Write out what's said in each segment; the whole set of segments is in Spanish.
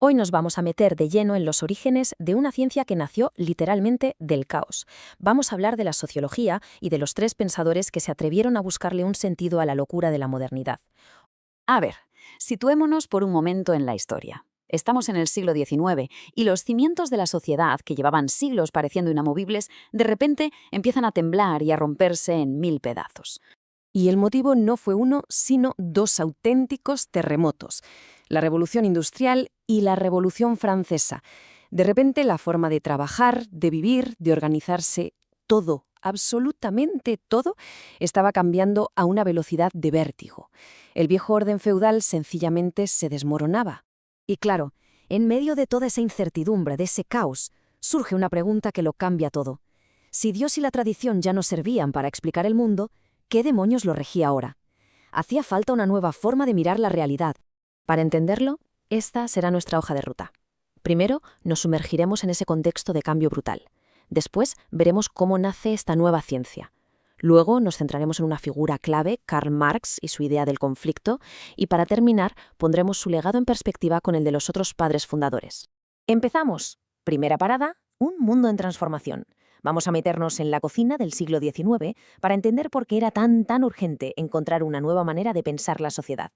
Hoy nos vamos a meter de lleno en los orígenes de una ciencia que nació literalmente del caos. Vamos a hablar de la sociología y de los tres pensadores que se atrevieron a buscarle un sentido a la locura de la modernidad. A ver, situémonos por un momento en la historia. Estamos en el siglo XIX y los cimientos de la sociedad, que llevaban siglos pareciendo inamovibles, de repente empiezan a temblar y a romperse en mil pedazos. Y el motivo no fue uno, sino dos auténticos terremotos: la Revolución Industrial y la Revolución Francesa. De repente, la forma de trabajar, de vivir, de organizarse, todo, absolutamente todo, estaba cambiando a una velocidad de vértigo. El viejo orden feudal sencillamente se desmoronaba. Y claro, en medio de toda esa incertidumbre, de ese caos, surge una pregunta que lo cambia todo. Si Dios y la tradición ya no servían para explicar el mundo, ¿qué demonios lo regía ahora? Hacía falta una nueva forma de mirar la realidad. Para entenderlo, esta será nuestra hoja de ruta. Primero, nos sumergiremos en ese contexto de cambio brutal. Después, veremos cómo nace esta nueva ciencia. Luego, nos centraremos en una figura clave, Karl Marx y su idea del conflicto, y para terminar, pondremos su legado en perspectiva con el de los otros padres fundadores. ¡Empezamos! Primera parada, un mundo en transformación. Vamos a meternos en la cocina del siglo XIX para entender por qué era tan urgente encontrar una nueva manera de pensar la sociedad.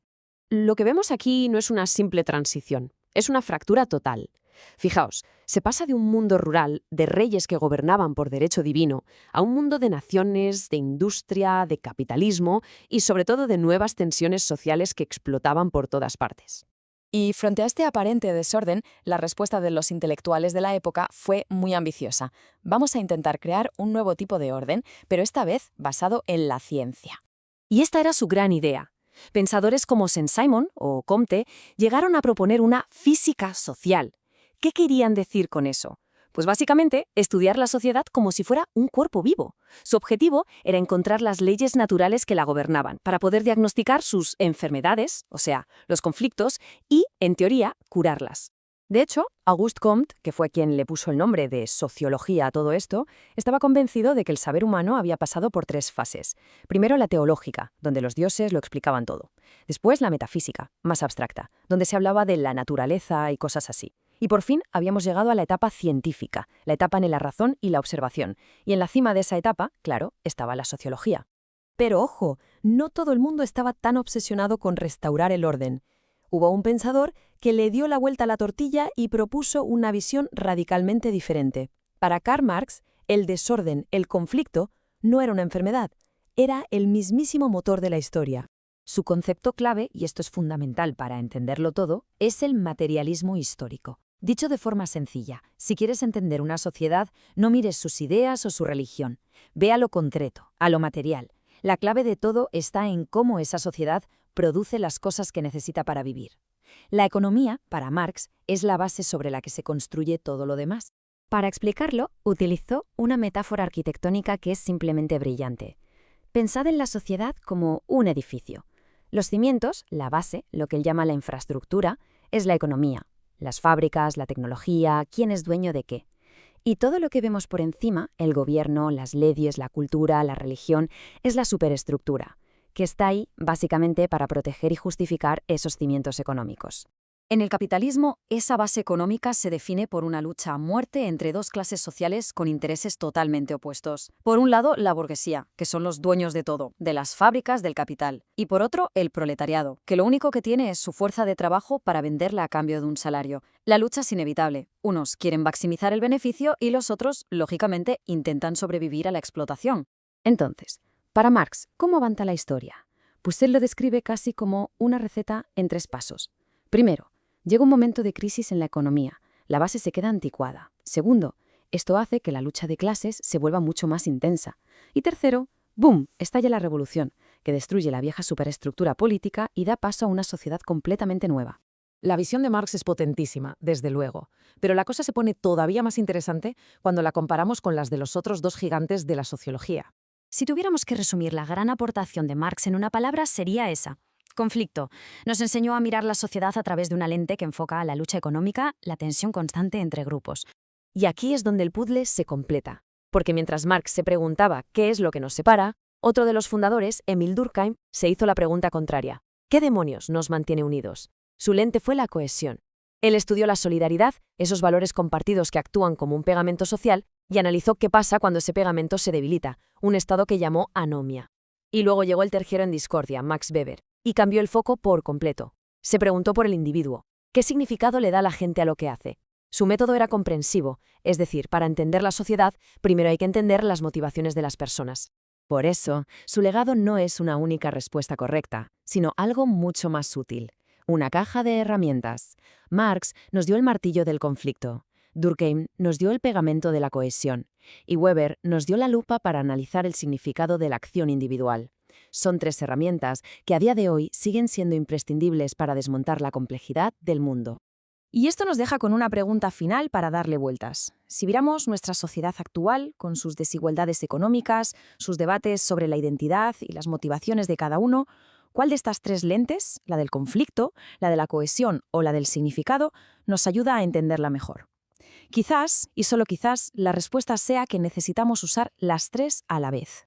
Lo que vemos aquí no es una simple transición, es una fractura total. Fijaos, se pasa de un mundo rural, de reyes que gobernaban por derecho divino, a un mundo de naciones, de industria, de capitalismo y sobre todo de nuevas tensiones sociales que explotaban por todas partes. Y frente a este aparente desorden, la respuesta de los intelectuales de la época fue muy ambiciosa. Vamos a intentar crear un nuevo tipo de orden, pero esta vez basado en la ciencia. Y esta era su gran idea. Pensadores como Saint-Simon o Comte llegaron a proponer una física social. ¿Qué querían decir con eso? Pues básicamente, estudiar la sociedad como si fuera un cuerpo vivo. Su objetivo era encontrar las leyes naturales que la gobernaban, para poder diagnosticar sus enfermedades, o sea, los conflictos, y, en teoría, curarlas. De hecho, Auguste Comte, que fue quien le puso el nombre de sociología a todo esto, estaba convencido de que el saber humano había pasado por tres fases. Primero, la teológica, donde los dioses lo explicaban todo. Después, la metafísica, más abstracta, donde se hablaba de la naturaleza y cosas así. Y por fin habíamos llegado a la etapa científica, la etapa en la razón y la observación. Y en la cima de esa etapa, claro, estaba la sociología. Pero ojo, no todo el mundo estaba tan obsesionado con restaurar el orden. Hubo un pensador que le dio la vuelta a la tortilla y propuso una visión radicalmente diferente. Para Karl Marx, el desorden, el conflicto, no era una enfermedad, era el mismísimo motor de la historia. Su concepto clave, y esto es fundamental para entenderlo todo, es el materialismo histórico. Dicho de forma sencilla, si quieres entender una sociedad, no mires sus ideas o su religión. Ve a lo concreto, a lo material. La clave de todo está en cómo esa sociedad produce las cosas que necesita para vivir. La economía, para Marx, es la base sobre la que se construye todo lo demás. Para explicarlo, utilizó una metáfora arquitectónica que es simplemente brillante. Pensad en la sociedad como un edificio. Los cimientos, la base, lo que él llama la infraestructura, es la economía. Las fábricas, la tecnología, quién es dueño de qué. Y todo lo que vemos por encima, el gobierno, las leyes, la cultura, la religión, es la superestructura, que está ahí básicamente para proteger y justificar esos cimientos económicos. En el capitalismo, esa base económica se define por una lucha a muerte entre dos clases sociales con intereses totalmente opuestos. Por un lado, la burguesía, que son los dueños de todo, de las fábricas, del capital. Y por otro, el proletariado, que lo único que tiene es su fuerza de trabajo para venderla a cambio de un salario. La lucha es inevitable. Unos quieren maximizar el beneficio y los otros, lógicamente, intentan sobrevivir a la explotación. Entonces, para Marx, ¿cómo avanza la historia? Pues él lo describe casi como una receta en 3 pasos. Primero, llega un momento de crisis en la economía. La base se queda anticuada. Segundo, esto hace que la lucha de clases se vuelva mucho más intensa. Y tercero, ¡boom!, estalla la revolución, que destruye la vieja superestructura política y da paso a una sociedad completamente nueva. La visión de Marx es potentísima, desde luego, pero la cosa se pone todavía más interesante cuando la comparamos con las de los otros dos gigantes de la sociología. Si tuviéramos que resumir la gran aportación de Marx en una palabra, sería esa: conflicto. Nos enseñó a mirar la sociedad a través de una lente que enfoca a la lucha económica, la tensión constante entre grupos. Y aquí es donde el puzzle se completa. Porque mientras Marx se preguntaba qué es lo que nos separa, otro de los fundadores, Emil Durkheim, se hizo la pregunta contraria: ¿qué demonios nos mantiene unidos? Su lente fue la cohesión. Él estudió la solidaridad, esos valores compartidos que actúan como un pegamento social, y analizó qué pasa cuando ese pegamento se debilita, un estado que llamó anomia. Y luego llegó el tercero en discordia, Max Weber, y cambió el foco por completo. Se preguntó por el individuo. ¿Qué significado le da la gente a lo que hace? Su método era comprensivo, es decir, para entender la sociedad, primero hay que entender las motivaciones de las personas. Por eso, su legado no es una única respuesta correcta, sino algo mucho más sutil. Una caja de herramientas. Marx nos dio el martillo del conflicto. Durkheim nos dio el pegamento de la cohesión. Y Weber nos dio la lupa para analizar el significado de la acción individual. Son 3 herramientas que a día de hoy siguen siendo imprescindibles para desmontar la complejidad del mundo. Y esto nos deja con una pregunta final para darle vueltas. Si miramos nuestra sociedad actual, con sus desigualdades económicas, sus debates sobre la identidad y las motivaciones de cada uno, ¿cuál de estas 3 lentes, la del conflicto, la de la cohesión o la del significado, nos ayuda a entenderla mejor? Quizás, y solo quizás, la respuesta sea que necesitamos usar las 3 a la vez.